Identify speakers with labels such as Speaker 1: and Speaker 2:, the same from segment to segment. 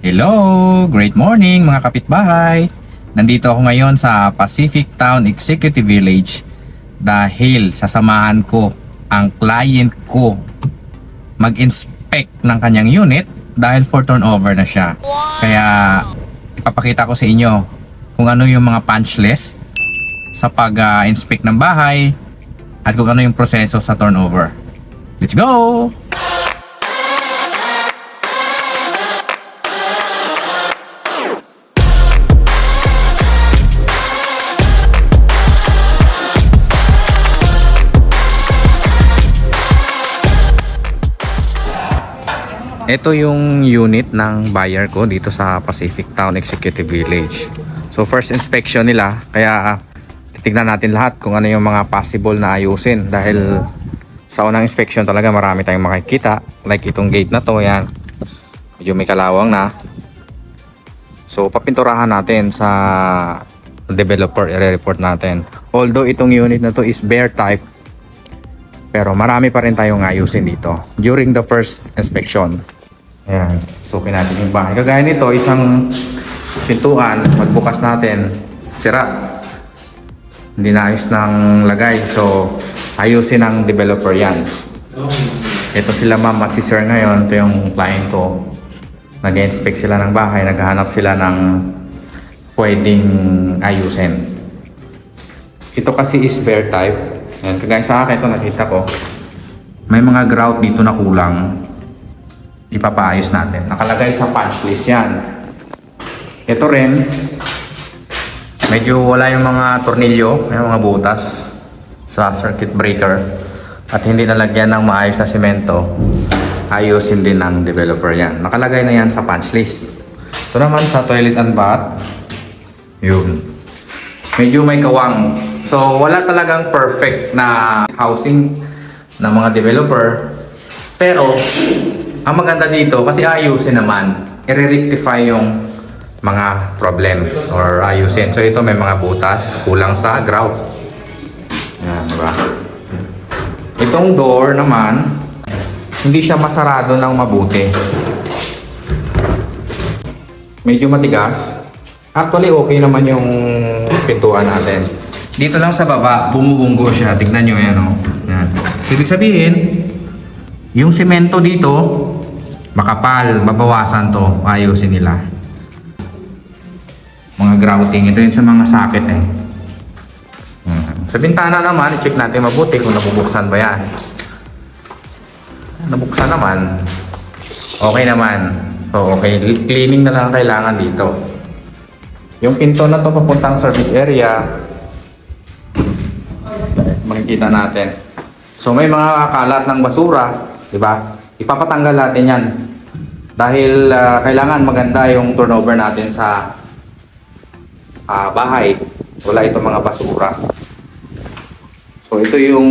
Speaker 1: Hello! Great morning mga kapitbahay! Nandito ako ngayon sa Pacific Town Executive Village dahil sasamahan ko ang client ko mag-inspect ng kanyang unit dahil for turnover na siya. Kaya ipapakita ko sa inyo kung ano yung mga punch list sa pag-inspect ng bahay at kung ano yung proseso sa turnover. Let's go! Ito yung unit ng buyer ko dito sa Pacific Town Executive Village. So first inspection nila, kaya titignan natin lahat kung ano yung mga possible na ayusin dahil sa unang inspection talaga marami tayong makikita. Like itong gate na to, yan. Medyo may kalawang na. So papinturahan natin sa developer, i-report natin. Although itong unit na to is bare type, pero marami pa rin tayong ayusin dito during the first inspection. Ayan, sukin natin yung bahay. Kagaya nito, isang pintuan, magbukas natin, sira. Hindi na ayos ng lagay. So, ayusin ng developer yan. Ito sila ma'am at si sir ngayon. Ito yung client ko. Nag-inspect sila ng bahay. Naghahanap sila ng pwedeng ayusin. Ito kasi is bare type. Ayan, kagaya sa akin, ito nakita ko. May mga grout dito na kulang. Ipapaayos natin. Nakalagay sa punch list yan. Ito rin, medyo wala yung mga tornilyo, yung mga butas sa circuit breaker at hindi nalagyan ng maayos na semento. Ayusin din ng developer yan. Nakalagay na yan sa punch list. Ito naman sa toilet and bath. Yun. Medyo may kawang. So wala talagang perfect na housing ng mga developer. Pero ang maganda dito, kasi ayusin naman, i-rectify yung mga problems or ayusin. So ito may mga butas, kulang sa grout. Yan, diba? Itong door naman, hindi siya masarado ng mabuti. Medyo matigas. Actually, okay naman yung pintuan natin. Dito lang sa baba, bumubunggo siya. Tignan nyo yan, oh. Yan. So, ibig sabihin, yung semento dito, makapal, babawasan to, ayusin nila. Mga grouting, ito yun sa mga socket eh. Sa bintana naman, i-check natin mabuti kung nabubuksan ba yan. Nabuksan naman, okay naman. So okay, cleaning na lang kailangan dito. Yung pinto na to papuntang service area, makikita natin. So may mga kalat ng basura, diba? Ipapatanggal natin yan dahil kailangan maganda yung turnover natin sa bahay. Wala itong mga basura. So ito yung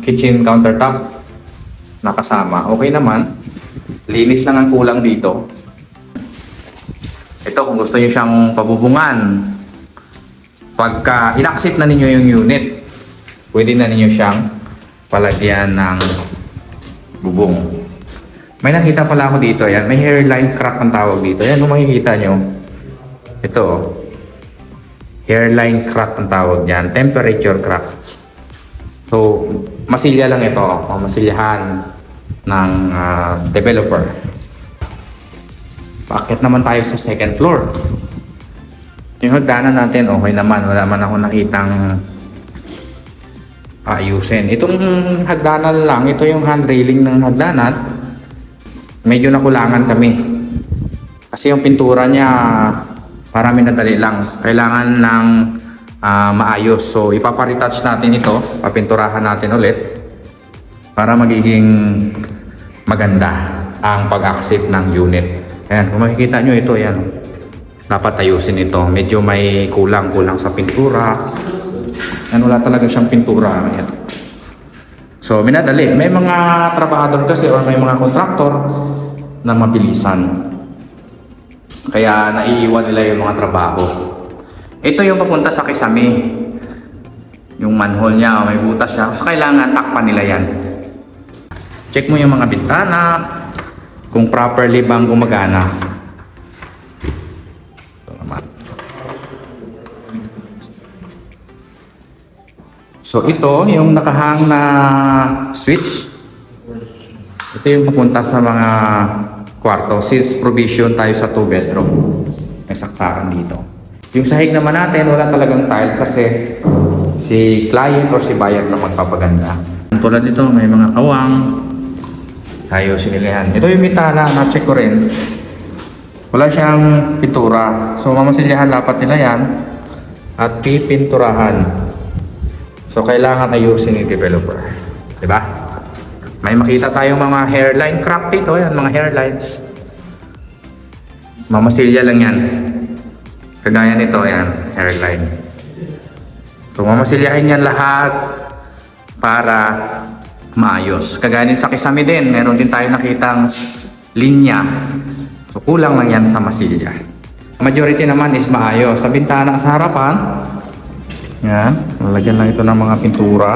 Speaker 1: kitchen countertop nakasama. Okay naman. Linis lang ang kulang dito. Ito kung gusto niyo siyang pabubungan, pagka in-accept na ninyo yung unit, pwede na ninyo siyang palagyan ng bubong. May nakita pala ako dito. Ayan, may hairline crack ang tawag dito. Ayan, kung makikita nyo. Ito, hairline crack ang tawag niyan. Temperature crack. So, masilya lang ito. Masilyahan ng developer. Paakyat naman tayo sa second floor. Yung hagdanan natin, okay naman. Wala man ako nakitang ayusin. Itong hagdanan lang, ito yung handrailing ng hagdanan. Medyo nakulangan kami. Kasi yung pintura niya, para minadali lang. Kailangan ng maayos. So, ipaparetouch natin ito. Papinturahan natin ulit. Para magiging maganda ang pag-accept ng unit. Ayan, kung makikita nyo ito, ayan. Dapat ayusin ito. Medyo may kulang sa pintura. Yan, wala talaga siyang pintura. Ayan. So, minadali. May mga trabahador kasi or may mga kontraktor na mabilisan. Kaya naiiwan nila yung mga trabaho. Ito yung papunta sa kisame. Yung manhole niya, may butas siya. So, kailangan takpan nila yan. Check mo yung mga bintana. kung properly bang gumagana. Ito naman. So ito yung nakahang na switch. Ito yung papunta sa mga kwarto since provision tayo sa 2 bedroom. May saksakan dito. Yung sahig naman natin wala talagang tile kasi si client or si buyer na magpapaganda. Tulad nito may mga kawang. Tayo sinilihan. Ito yung mitana, na-check ko rin. Wala siyang pintura. So mamasilyahan dapat nila yan at pipinturahan. So, kailangan ayusin ni developer. Diba? May makita tayong mga hairline crack dito. Yan, mga hairlines. Mamasilya lang yan. Kagaya nito, yan, hairline. So, mamasilyahin yan lahat para maayos. Kagaya din sa kisame din, meron din tayo nakitang linya. So, kulang lang yan sa masilya. Majority naman is maayos. Sa bintana sa harapan, yan, lalagyan lang ito ng mga pintura.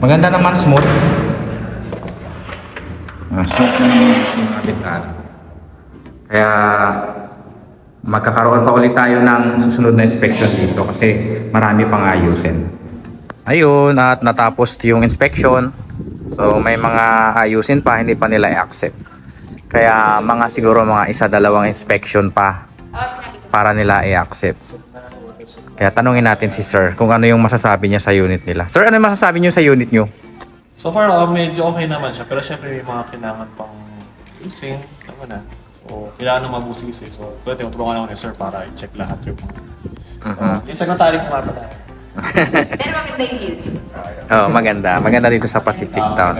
Speaker 1: Maganda naman, smooth. Smooth na yung mga bintana. Kaya magkakaroon pa ulit tayo ng susunod na inspection dito kasi marami pang ayusin. Ayun, at natapos yung inspection. So may mga ayusin pa, hindi pa nila i-accept. Kaya mga siguro mga 1-2 inspection pa para nila i-accept. Kaya tanungin natin si Sir kung ano yung masasabi niya sa unit nila. Sir, ano yung masasabi niyo sa unit niyo?
Speaker 2: So far, medyo okay naman siya. Pero syempre may mga kailangan pang using. Tama na. So, kailangan na mabusisi. So, pwede tulungan ako ni Sir para i-check lahat yung mga... Yung secretary ko nga pa tayo.
Speaker 3: Pero maganda yung view.
Speaker 1: Oh, maganda. Maganda dito sa Pacific Town.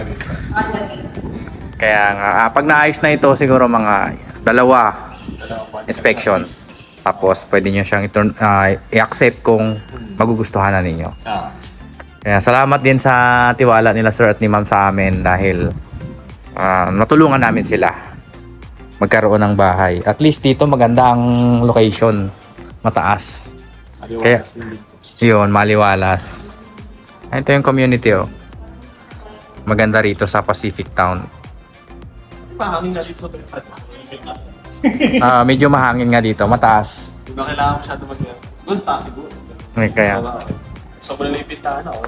Speaker 1: Kaya nga, pag naayos na ito, siguro mga 2 inspection. Tapos, pwede nyo siyang i-accept kung magugustuhan na ninyo. Kaya salamat din sa tiwala nila Sir at ni Ma'am sa amin dahil natulungan namin sila magkaroon ng bahay. At least dito maganda ang location. Mataas. Kaya, yun, maliwalas. Ito yung community, oh. Maganda rito sa Pacific Town.
Speaker 2: Mahangin na dito.
Speaker 1: Medyo mahangin nga dito, mataas.
Speaker 2: Hindi ba kailangan masyado Siguro sa taas siguro.
Speaker 1: Kaya.
Speaker 2: So, muna na yung pintahan ako.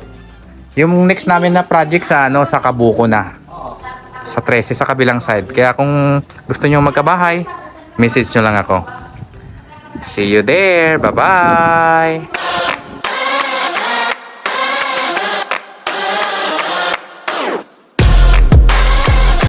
Speaker 1: Yung next namin na project sa sa Kabuko na. Sa 13 sa kabilang side. Kaya kung gusto niyo magkabahay, message nyo lang ako. See you there. Bye-bye.